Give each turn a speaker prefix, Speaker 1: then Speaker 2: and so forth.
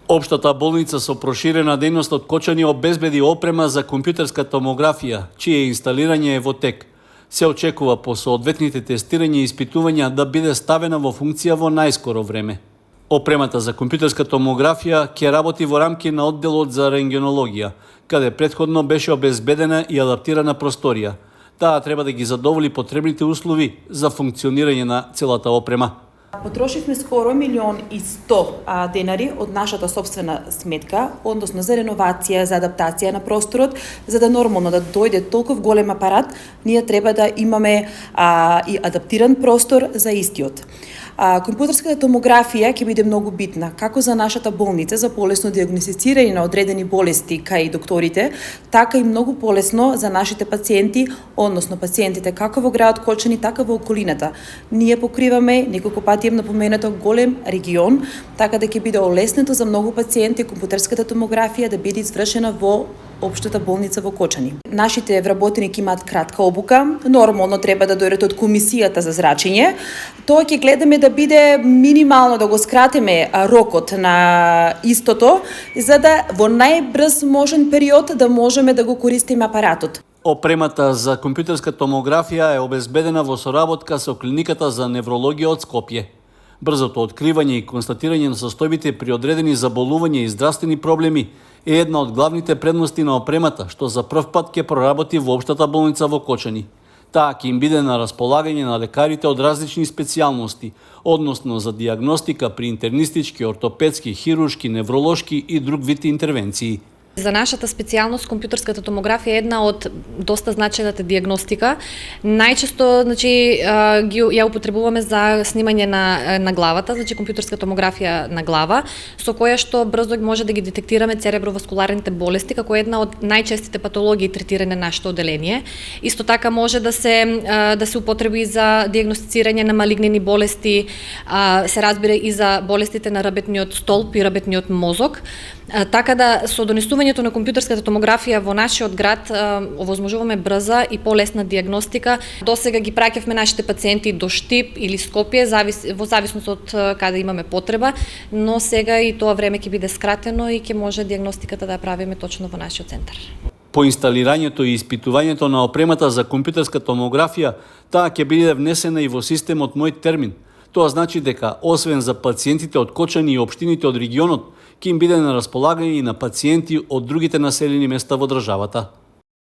Speaker 1: Општата болница со проширена дејност од Кочани обезбеди опрема за компјутерска томографија, чие инсталирање е во тек. Се очекува по соодветните тестирања и испитувања да биде ставена во функција во најскоро време. Опремата за компјутерска томографија ќе работи во рамки на одделот за рентгенологија, каде претходно беше обезбедена и адаптирана просторија. Таа треба да ги задоволи потребните услови за функционирање на целата опрема.
Speaker 2: Потрошивме скоро 1.100.000 денари од нашата собствена сметка, односно за реновација, за адаптација на просторот, за да нормално да дојде толков голем апарат, ние треба да имаме и адаптиран простор за истиот. Компјутерската томографија ќе биде многу битна, како за нашата болница за полесно диагностицирање на одредени болести кај докторите, така и многу полесно за нашите пациенти, односно пациентите како во градот Кочани, така во околината. Ние покриваме, неколку пати напоменато, голем регион, така да ќе биде олеснето за многу пациенти компјутерската томографија да биде извршена во Општата болница во Кочани. Нашите вработеници имаат кратка обука, нормално треба да дојдат од комисијата за зрачење. Тоа ќе гледаме да биде минимално, да го скратиме рокот на истото, за да во најбрз можен период да можеме да го користиме апаратот.
Speaker 1: Опремата за компјутерска томографија е обезбедена во соработка со клиниката за неврологија од Скопје. Брзото откривање и констатирање на состојбите при одредени заболувања и здравствени проблеми е една од главните предности на опремата, што за прв пат ќе проработи во Општата болница во Кочани. Таа ќе им биде на располагање на лекарите од различни специјалности, односно за диагностика при интернистички, ортопедски, хируршки, невролошки и друг вид интервенции.
Speaker 3: За нашата специјалност компјутерската томографија е една од доста значајната диагностика. Најчесто, ја употребуваме за снимање на главата, компјутерска томографија на глава, со која што брзо може да ги детектираме цереброваскуларните болести како една од најчестите патологии третирани на нашето одделение. Исто така може да се употреби за диагностицирање на малигнени болести, се разбира и за болестите на рабетниот столб и рабетниот мозок. Така да со донесувањето на компјутерската томографија во нашиот град овозможуваме брза и полесна диагностика. Досега ги праќавме нашите пациенти до Штип или Скопје, во зависност од каде имаме потреба, но сега и тоа време ќе биде скратено и ќе може диагностиката да ја правиме точно во нашиот центар.
Speaker 1: По инсталирањето и испитувањето на опремата за компјутерска томографија, таа ќе биде внесена и во системот Мој термин. Тоа значи дека, освен за пациентите од Кочани и општините од регионот, ќе им биде на располагање и на пациенти од другите населени места во државата.